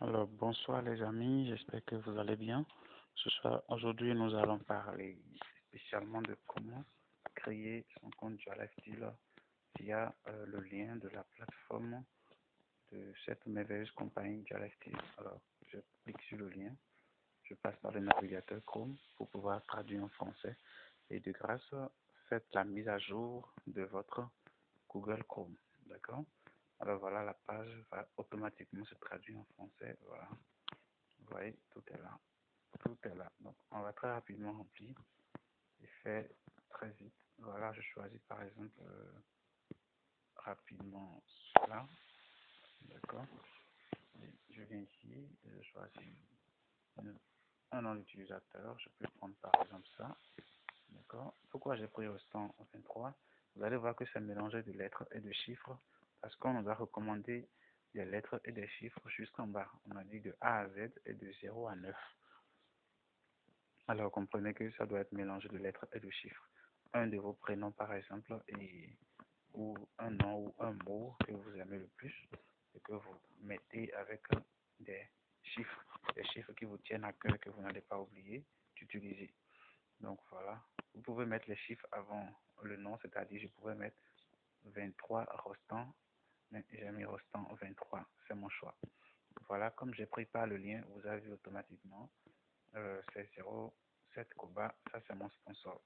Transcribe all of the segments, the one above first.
Alors, bonsoir les amis, j'espère que vous allez bien. Aujourd'hui, nous allons parler spécialement de comment créer son compte JavaStyle via le lien de la plateforme de cette merveilleuse compagnie JavaStyle. Alors, je clique sur le lien, je passe par le navigateur Chrome pour pouvoir traduire en français et de grâce, faites la mise à jour de votre Google Chrome. D'accord? Alors voilà, la page va automatiquement se traduire en français. Voilà. Vous voyez, tout est là. Tout est là. Donc, on va très rapidement remplir et faire très vite. Voilà, je choisis par exemple rapidement cela. D'accord. Je viens ici, je choisis un nom d'utilisateur. Je peux prendre par exemple ça. D'accord. Pourquoi j'ai pris Rostand 23? Vous allez voir que c'est mélangé de lettres et de chiffres parce qu'on nous a recommandé des lettres et des chiffres jusqu'en bas. On a dit de A à Z et de 0 à 9. Alors, comprenez que ça doit être mélangé de lettres et de chiffres. Un de vos prénoms, par exemple, ou un nom ou un mot que vous aimez le plus et que vous mettez avec des des chiffres qui vous tiennent à cœur, que vous n'allez pas oublier d'utiliser. Donc, voilà. Vous pouvez mettre les chiffres avant le nom, c'est-à-dire je pourrais mettre 23 Rostand, mais j'ai mis Rostand 23, c'est mon choix. Voilà, comme j'ai pris par le lien, vous avez vu automatiquement c'est 07 Koba, ça c'est mon sponsor.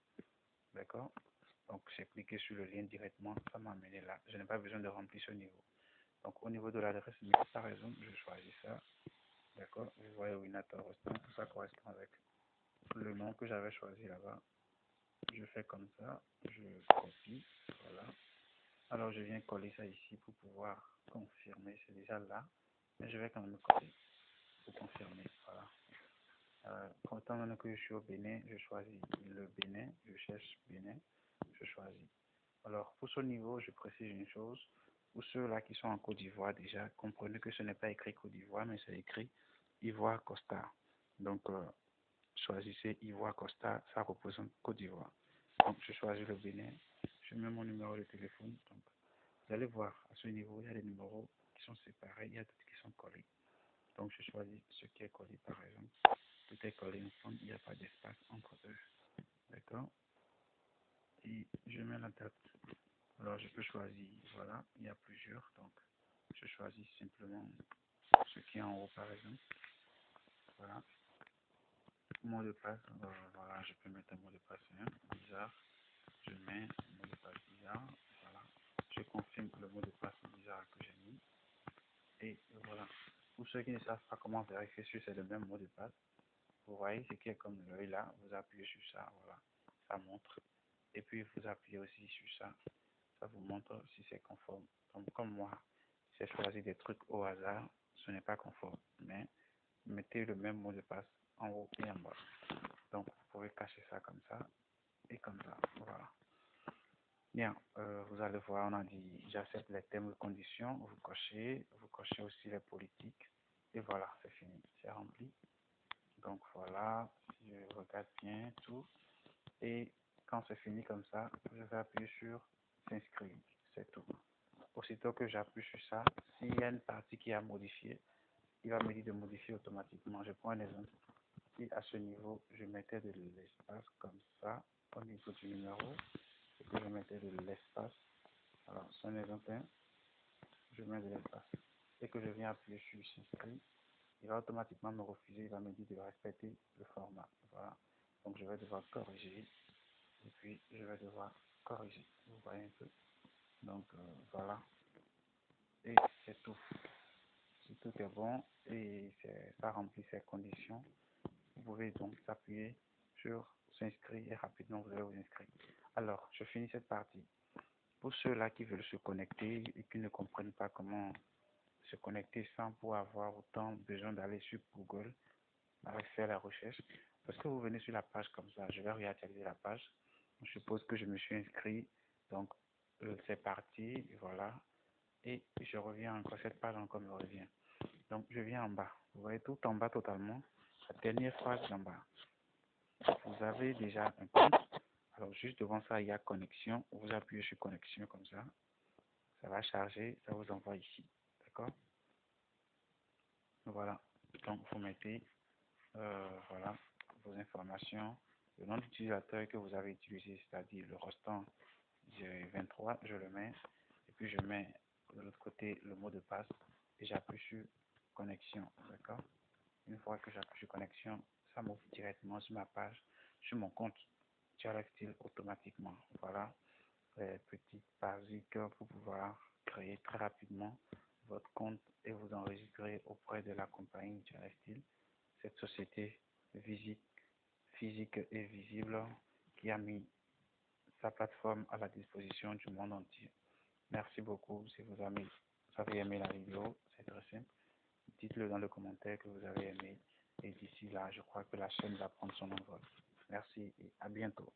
D'accord? Donc j'ai cliqué sur le lien directement, ça m'a amené là. Je n'ai pas besoin de remplir ce niveau. Donc au niveau de l'adresse mail, par exemple, je choisis ça. D'accord? Vous voyez Winator Rostand, ça correspond avec le nom que j'avais choisi là-bas. Je fais comme ça, je copie, voilà. Alors je viens coller ça ici pour pouvoir confirmer, c'est déjà là, mais je vais quand même coller pour confirmer, voilà. Étant donné que je suis au Bénin, je choisis le Bénin, je cherche Bénin, je choisis. Alors, pour ce niveau, je précise une chose. Pour ceux-là qui sont en Côte d'Ivoire déjà, comprenez que ce n'est pas écrit Côte d'Ivoire, mais c'est écrit Ivoire Costa. Donc, choisissez Ivoire Costa, ça représente Côte d'Ivoire. Donc, je choisis le Bénin, je mets mon numéro de téléphone. Donc, vous allez voir, à ce niveau, il y a des numéros qui sont séparés, il y a d'autres qui sont collés. Donc, je choisis ce qui est collé, par exemple. Tout est collé ensemble, il n'y a pas d'espace entre eux. D'accord? Et je mets la date. Alors, je peux choisir, voilà, il y a plusieurs. Donc, je choisis simplement ce qui est en haut, par exemple. Voilà. Mot de passe, voilà, je peux mettre un mot de passe bizarre. Je mets un mot de passe bizarre. Voilà. Je confirme le mot de passe bizarre que j'ai mis. Et voilà. Pour ceux qui ne savent pas comment vérifier si c'est le même mot de passe, vous voyez ce qui est comme l'œil là, vous appuyez sur ça, voilà, ça montre. Et puis vous appuyez aussi sur ça, ça vous montre si c'est conforme. Donc comme moi, j'ai choisi des trucs au hasard, ce n'est pas conforme. Mais mettez le même mot de passe en haut et en bas. Donc vous pouvez cacher ça comme ça et comme ça, voilà. Bien, vous allez voir, on a dit j'accepte les termes et conditions, vous cochez aussi les politiques. Et voilà, c'est fini, c'est rempli. Donc voilà, si je regarde bien tout. Et quand c'est fini comme ça, je vais appuyer sur s'inscrire. C'est tout. Aussitôt que j'appuie sur ça, s'il y a une partie qui a modifié, il va me dire de modifier automatiquement. Je prends un exemple. Si à ce niveau, je mettais de l'espace comme ça, au niveau du numéro, et que je mettais de l'espace, alors c'est un exemple, je mets de l'espace. Et que je viens appuyer sur s'inscrire, il va automatiquement me refuser, il va me dire de respecter le format. Voilà. Donc je vais devoir corriger et puis je vais devoir corriger. Vous voyez un peu. Donc voilà. Et c'est tout. Si tout est bon et ça remplit ces conditions, vous pouvez donc s'appuyer sur s'inscrire et rapidement vous allez vous inscrire. Alors, je finis cette partie. Pour ceux-là qui veulent se connecter et qui ne comprennent pas comment se connecter sans pour avoir autant besoin d'aller sur Google, avec faire la recherche. Parce que vous venez sur la page comme ça, je vais réactualiser la page. Je suppose que je me suis inscrit, donc c'est parti, voilà. Et je reviens encore, cette page encore me revient. Donc je viens en bas, vous voyez tout en bas totalement, la dernière phrase en bas. Vous avez déjà un compte, alors juste devant ça il y a connexion, vous appuyez sur connexion comme ça va charger, ça vous envoie ici, d'accord? Voilà, Donc, vous mettez, voilà, vos informations, le nom d'utilisateur que vous avez utilisé, c'est-à-dire le restant 23, je le mets, et puis je mets de l'autre côté le mot de passe, et j'appuie sur connexion, d'accord? Une fois que j'appuie sur connexion, ça m'ouvre directement sur ma page, sur mon compte Style automatiquement. Voilà, petite basique pour pouvoir créer très rapidement votre compte et vous enregistrer auprès de la compagnie Style, cette société physique et visible qui a mis sa plateforme à la disposition du monde entier. Merci beaucoup. Si vous avez aimé la vidéo, c'est très simple. Dites-le dans le commentaire que vous avez aimé. Et d'ici là, je crois que la chaîne va prendre son envol. Merci et à bientôt.